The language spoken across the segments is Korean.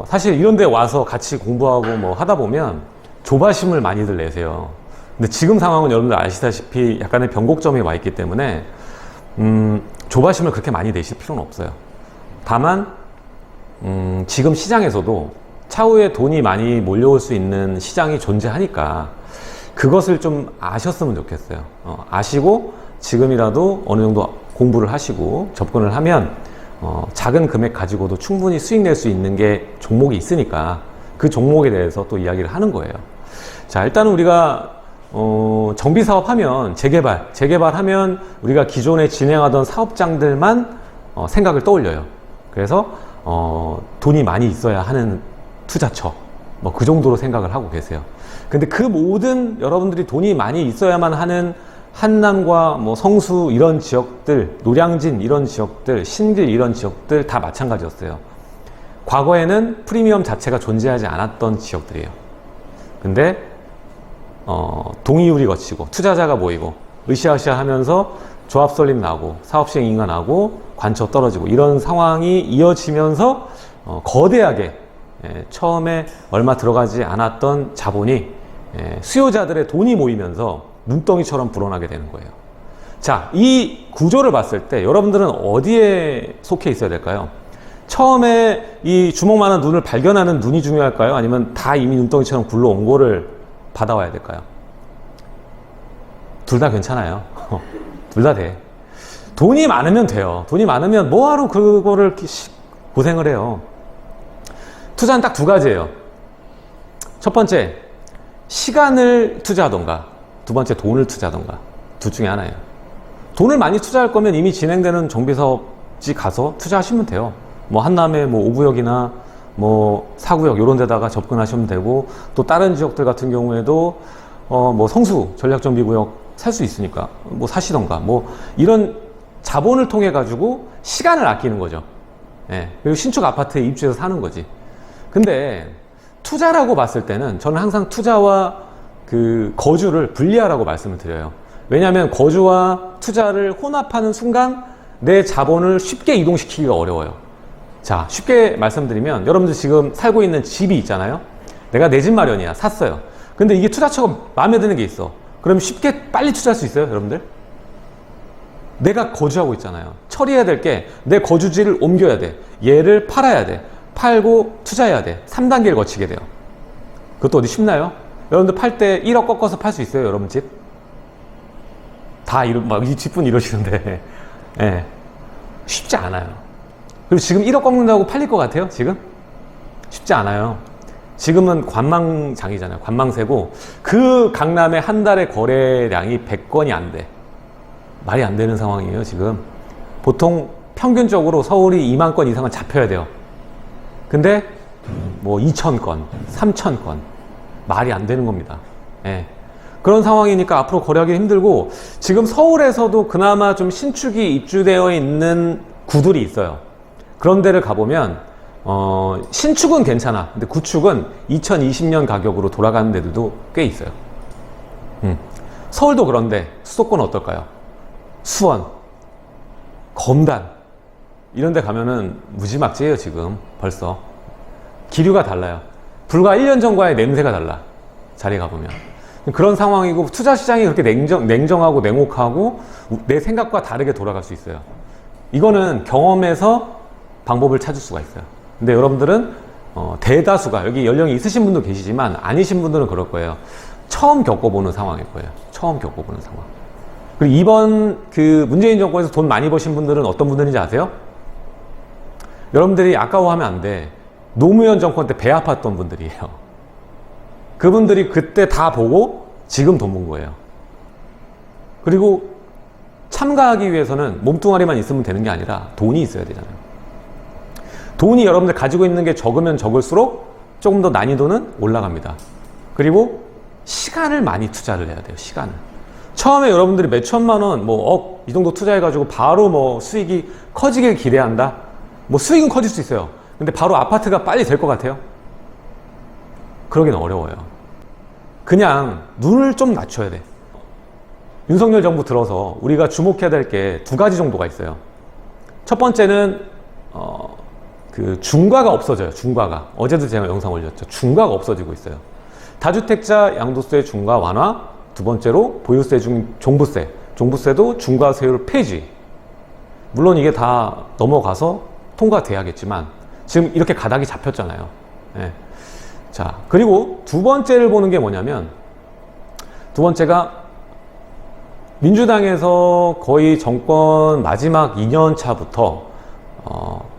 사실 이런 데 와서 같이 공부하고 뭐 하다 보면 조바심을 많이들 내세요. 근데 지금 상황은 여러분들 아시다시피 약간의 변곡점에 와 있기 때문에 조바심을 그렇게 많이 내실 필요는 없어요. 다만 지금 시장에서도 차후에 돈이 많이 몰려올 수 있는 시장이 존재하니까 그것을 좀 아셨으면 좋겠어요. 아시고 지금이라도 어느 정도 공부를 하시고 접근을 하면 작은 금액 가지고도 충분히 수익 낼 수 있는 게 종목이 있으니까 그 종목에 대해서 또 이야기를 하는 거예요. 자, 일단은 우리가 정비사업 하면 재개발하면 우리가 기존에 진행하던 사업장들만 생각을 떠올려요. 그래서 돈이 많이 있어야 하는 투자처 뭐 그 정도로 생각을 하고 계세요. 근데 그 모든 여러분들이 돈이 많이 있어야만 하는 한남과 뭐 성수 이런 지역들, 노량진 이런 지역들, 신길 이런 지역들 다 마찬가지였어요. 과거에는 프리미엄 자체가 존재하지 않았던 지역들이에요. 근데 동의율이 거치고 투자자가 모이고 으쌰으쌰 하면서 조합 설립 나고 사업 시행 인가 나고 관처 떨어지고 이런 상황이 이어지면서 거대하게 처음에 얼마 들어가지 않았던 자본이 수요자들의 돈이 모이면서 눈덩이처럼 불어나게 되는 거예요. 자, 이 구조를 봤을 때 여러분들은 어디에 속해 있어야 될까요? 처음에 이 주먹만한 눈을 발견하는 눈이 중요할까요? 아니면 다 이미 눈덩이처럼 굴러온 거를 받아와야 될까요? 둘 다 괜찮아요. 둘 다 돼. 돈이 많으면 돼요. 돈이 많으면 뭐하러 그거를 고생을 해요. 투자는 딱 두 가지예요. 첫 번째, 시간을 투자하던가, 두 번째, 돈을 투자하던가. 둘 중에 하나예요. 돈을 많이 투자할 거면 이미 진행되는 정비사업지 가서 투자하시면 돼요. 뭐 한남의 뭐 5구역이나 뭐 4구역 이런 데다가 접근하시면 되고, 또 다른 지역들 같은 경우에도 뭐 성수 전략정비구역 살 수 있으니까 뭐 사시던가, 뭐 이런 자본을 통해 가지고 시간을 아끼는 거죠. 예. 그리고 신축 아파트에 입주해서 사는 거지. 근데 투자라고 봤을 때는 저는 항상 투자와 그 거주를 분리하라고 말씀을 드려요. 왜냐하면 거주와 투자를 혼합하는 순간 내 자본을 쉽게 이동시키기가 어려워요. 자, 쉽게 말씀드리면 여러분들 지금 살고 있는 집이 있잖아요. 내가 내 집 마련이야. 샀어요. 근데 이게 투자처가 마음에 드는 게 있어. 그럼 쉽게 빨리 투자할 수 있어요, 여러분들? 내가 거주하고 있잖아요. 처리해야 될 게 내 거주지를 옮겨야 돼. 얘를 팔아야 돼. 팔고 투자해야 돼. 3단계를 거치게 돼요. 그것도 어디 쉽나요? 여러분들 팔 때 1억 꺾어서 팔 수 있어요, 여러분 집? 다 막 이 집분 이러시는데. 예. 쉽지 않아요. 그리고 지금 1억 꺾는다고 팔릴 것 같아요, 지금? 쉽지 않아요. 지금은 관망장이잖아요. 관망세고, 그 강남의 한 달의 거래량이 100건이 안 돼. 말이 안 되는 상황이에요, 지금. 보통 평균적으로 서울이 2만 건 이상은 잡혀야 돼요. 근데 뭐 2,000건, 3,000건 말이 안 되는 겁니다. 예. 그런 상황이니까 앞으로 거래하기 힘들고, 지금 서울에서도 그나마 좀 신축이 입주되어 있는 구들이 있어요. 그런 데를 가보면 신축은 괜찮아. 근데 구축은 2020년 가격으로 돌아가는 데들도 꽤 있어요. 서울도 그런데 수도권은 어떨까요? 수원, 검단 이런 데 가면은 무지막지해요. 지금 벌써 기류가 달라요. 불과 1년 전과의 냄새가 달라. 자리에 가보면 그런 상황이고, 투자 시장이 그렇게 냉정하고 냉혹하고 내 생각과 다르게 돌아갈 수 있어요. 이거는 경험에서 방법을 찾을 수가 있어요. 근데 여러분들은 대다수가, 여기 연령이 있으신 분도 계시지만 아니신 분들은 그럴 거예요. 처음 겪어보는 상황일 거예요. 처음 겪어보는 상황. 그리고 이번 그 문재인 정권에서 돈 많이 버신 분들은 어떤 분들인지 아세요? 여러분들이 아까워하면 안 돼. 노무현 정권 때 배 아팠던 분들이에요. 그분들이 그때 다 보고 지금 돈 번 거예요. 그리고 참가하기 위해서는 몸뚱아리만 있으면 되는 게 아니라 돈이 있어야 되잖아요. 돈이 여러분들 가지고 있는 게 적으면 적을수록 조금 더 난이도는 올라갑니다. 그리고 시간을 많이 투자를 해야 돼요. 시간을. 처음에 여러분들이 몇 천만 원, 뭐 이 정도 투자해가지고 바로 뭐 수익이 커지길 기대한다? 뭐 수익은 커질 수 있어요. 근데 바로 아파트가 빨리 될 것 같아요? 그러기는 어려워요. 그냥 눈을 좀 낮춰야 돼. 윤석열 정부 들어서 우리가 주목해야 될 게 두 가지 정도가 있어요. 첫 번째는 그 중과가 없어져요. 중과가. 어제도 제가 영상 올렸죠. 중과가 없어지고 있어요. 다주택자 양도세 중과 완화, 두 번째로 보유세 중 종부세, 종부세도 중과 세율 폐지. 물론 이게 다 넘어가서 통과돼야겠지만 지금 이렇게 가닥이 잡혔잖아요. 예. 자, 그리고 두 번째를 보는 게 뭐냐면, 두 번째가 민주당에서 거의 정권 마지막 2년 차부터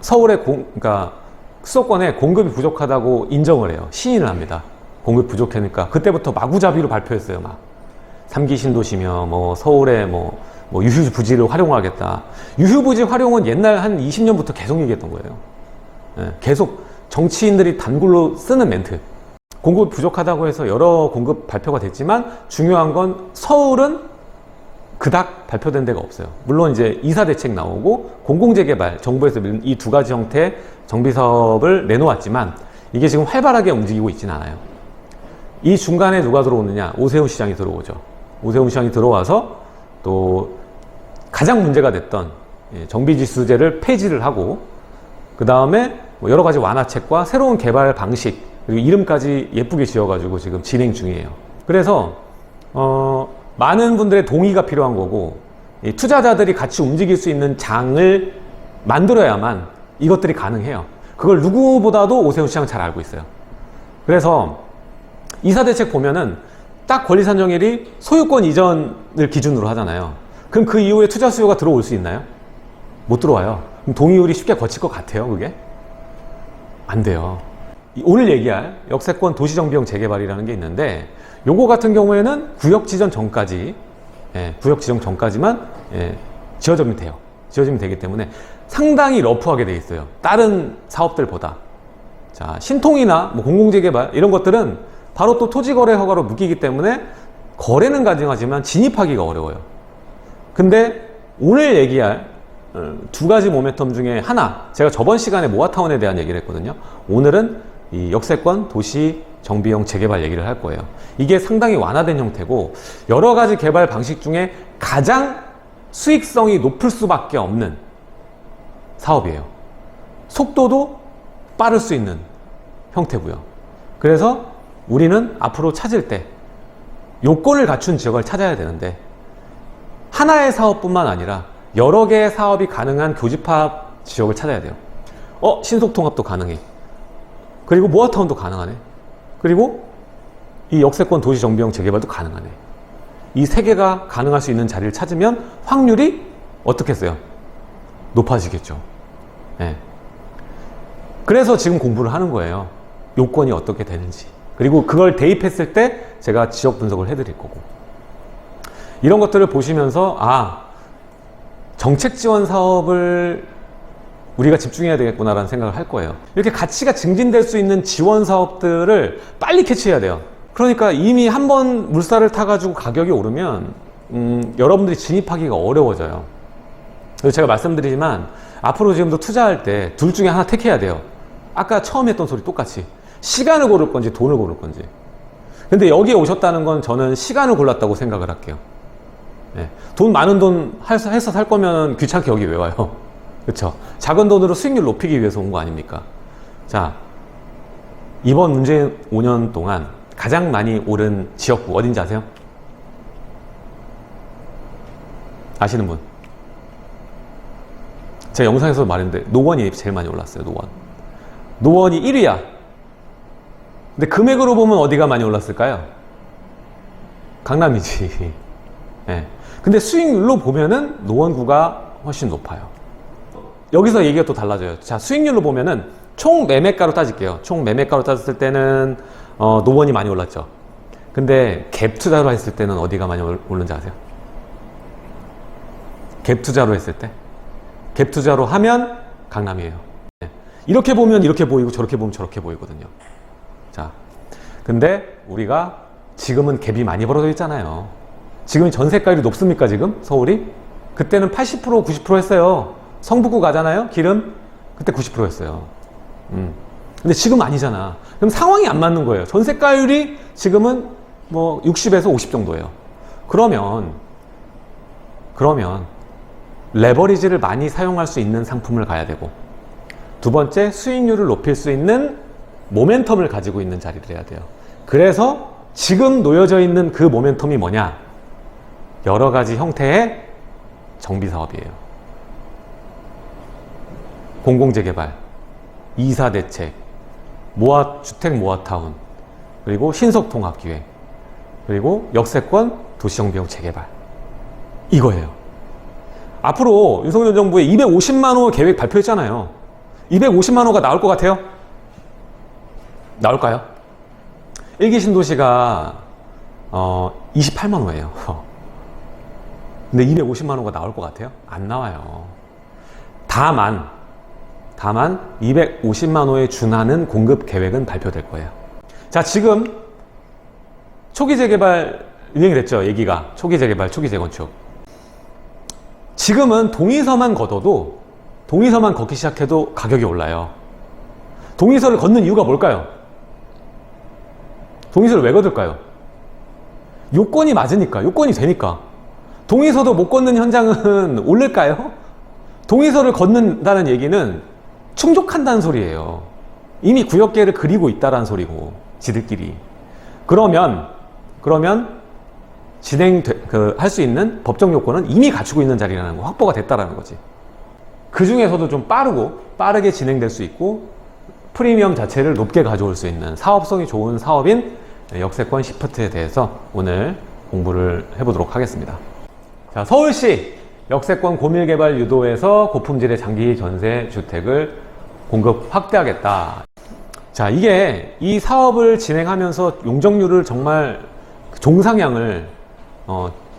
서울의 그러니까 수도권에 공급이 부족하다고 인정을 해요. 시인을 합니다. 공급 부족하니까 그때부터 마구잡이로 발표했어요. 막 3기 신도시며 뭐 서울의 뭐 유휴부지를 활용하겠다. 유휴부지 활용은 옛날 한 20년부터 계속 얘기했던 거예요. 예, 계속 정치인들이 단골로 쓰는 멘트. 공급 부족하다고 해서 여러 공급 발표가 됐지만 중요한 건 서울은 그닥 발표된 데가 없어요. 물론 이제 이사대책 나오고 공공재개발, 정부에서 이 두 가지 형태의 정비사업을 내놓았지만 이게 지금 활발하게 움직이고 있지는 않아요. 이 중간에 누가 들어오느냐? 오세훈 시장이 들어오죠. 오세훈 시장이 들어와서 또 가장 문제가 됐던 정비지수제를 폐지를 하고, 그 다음에 여러 가지 완화책과 새로운 개발 방식, 그리고 이름까지 예쁘게 지어가지고 지금 진행 중이에요. 그래서 많은 분들의 동의가 필요한 거고, 투자자들이 같이 움직일 수 있는 장을 만들어야만 이것들이 가능해요. 그걸 누구보다도 오세훈 시장은 잘 알고 있어요. 그래서 이사대책 보면은 딱 권리산정일이 소유권 이전을 기준으로 하잖아요. 그럼 그 이후에 투자 수요가 들어올 수 있나요? 못 들어와요. 그럼 동의율이 쉽게 거칠 것 같아요, 그게? 안 돼요. 오늘 얘기할 역세권 도시정비용 재개발이라는 게 있는데, 요거 같은 경우에는 구역 지정 전까지, 구역 지정 전까지만 지어지면 돼요. 지어지면 되기 때문에 상당히 러프하게 돼 있어요. 다른 사업들보다. 자, 신통이나 뭐 공공재개발 이런 것들은 바로 또 토지거래 허가로 묶이기 때문에 거래는 가능하지만 진입하기가 어려워요. 근데 오늘 얘기할 두 가지 모멘텀 중에 하나, 제가 저번 시간에 모아타운에 대한 얘기를 했거든요. 오늘은 이 역세권 도시 정비용 재개발 얘기를 할 거예요. 이게 상당히 완화된 형태고 여러 가지 개발 방식 중에 가장 수익성이 높을 수밖에 없는 사업이에요. 속도도 빠를 수 있는 형태고요. 그래서 우리는 앞으로 찾을 때 요건을 갖춘 지역을 찾아야 되는데, 하나의 사업뿐만 아니라 여러 개의 사업이 가능한 교집합 지역을 찾아야 돼요. 신속통합도 가능해. 그리고 모아타운도 가능하네. 그리고 이 역세권 도시 정비용 재개발도 가능하네. 이 세 개가 가능할 수 있는 자리를 찾으면 확률이 어떻겠어요? 높아지겠죠. 네. 그래서 지금 공부를 하는 거예요. 요건이 어떻게 되는지. 그리고 그걸 대입했을 때 제가 지역 분석을 해드릴 거고. 이런 것들을 보시면서 정책 지원 사업을 우리가 집중해야 되겠구나라는 생각을 할 거예요. 이렇게 가치가 증진될 수 있는 지원 사업들을 빨리 캐치해야 돼요. 그러니까 이미 한번 물살을 타가지고 가격이 오르면 여러분들이 진입하기가 어려워져요. 그래서 제가 말씀드리지만 앞으로 지금도 투자할 때 둘 중에 하나 택해야 돼요. 아까 처음 했던 소리 똑같이 시간을 고를 건지 돈을 고를 건지. 근데 여기에 오셨다는 건 저는 시간을 골랐다고 생각을 할게요. 네. 돈 많은 돈 해서 살 거면 귀찮게 여기 왜 와요? 그렇죠? 작은 돈으로 수익률 높이기 위해서 온 거 아닙니까? 자, 이번 문재인 5년 동안 가장 많이 오른 지역구 어딘지 아세요? 아시는 분? 제가 영상에서 말했는데 노원이 제일 많이 올랐어요. 노원이 1위야. 근데 금액으로 보면 어디가 많이 올랐을까요? 강남이지. 네. 근데 수익률로 보면은 노원구가 훨씬 높아요. 여기서 얘기가 또 달라져요. 자, 수익률로 보면은 총 매매가로 따질게요. 총 매매가로 따졌을 때는 노원이 많이 올랐죠. 근데 갭 투자로 했을 때는 어디가 많이 오른지 아세요? 갭 투자로 했을 때? 갭 투자로 하면 강남이에요. 네. 이렇게 보면 이렇게 보이고 저렇게 보면 저렇게 보이거든요. 자, 근데 우리가 지금은 갭이 많이 벌어져 있잖아요. 지금 전세가율이 높습니까, 지금? 서울이? 그때는 80%, 90% 했어요. 성북구 가잖아요? 기름? 그때 90% 했어요. 근데 지금 아니잖아. 그럼 상황이 안 맞는 거예요. 전세가율이 지금은 뭐 60에서 50 정도예요. 그러면 레버리지를 많이 사용할 수 있는 상품을 가야 되고, 두 번째, 수익률을 높일 수 있는 모멘텀을 가지고 있는 자리를 해야 돼요. 그래서 지금 놓여져 있는 그 모멘텀이 뭐냐? 여러 가지 형태의 정비사업이에요. 공공재개발, 이사대책, 주택 모아타운, 그리고 신속통합기획, 그리고 역세권 도시정비용 재개발. 이거예요. 앞으로 윤석열 정부의 250만 호 계획 발표했잖아요. 250만 호가 나올 것 같아요? 나올까요? 1기 신도시가 28만 호예요. 근데 250만 호가 나올 것 같아요? 안 나와요. 다만 250만 호에 준하는 공급 계획은 발표될 거예요. 자, 지금 초기 재개발 유행이 됐죠. 얘기가 초기 재개발, 초기 재건축. 지금은 동의서만 걷기 시작해도 가격이 올라요. 동의서를 걷는 이유가 뭘까요? 동의서를 왜 걷을까요? 요건이 맞으니까, 요건이 되니까. 동의서도 못 걷는 현장은 오를까요? 동의서를 걷는다는 얘기는 충족한다는 소리예요. 이미 구역계를 그리고 있다는 소리고, 지들끼리. 그러면 할 수 있는 법적 요건은 이미 갖추고 있는 자리라는 거, 확보가 됐다라는 거지. 그 중에서도 좀 빠르게 진행될 수 있고, 프리미엄 자체를 높게 가져올 수 있는 사업성이 좋은 사업인 역세권 시프트에 대해서 오늘 공부를 해보도록 하겠습니다. 자, 서울시 역세권 고밀개발 유도에서 고품질의 장기 전세 주택을 공급 확대하겠다. 자, 이 사업을 진행하면서 용적률을 정말 종상향을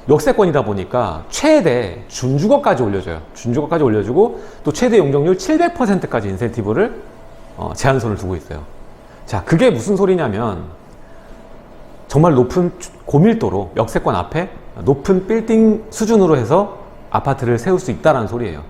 역세권이다 보니까 최대 준주거까지 올려줘요. 준주거까지 올려주고 또 최대 용적률 700%까지 인센티브를 제한선을 두고 있어요. 자, 그게 무슨 소리냐면 정말 높은 고밀도로 역세권 앞에 높은 빌딩 수준으로 해서 아파트를 세울 수 있다는 소리예요.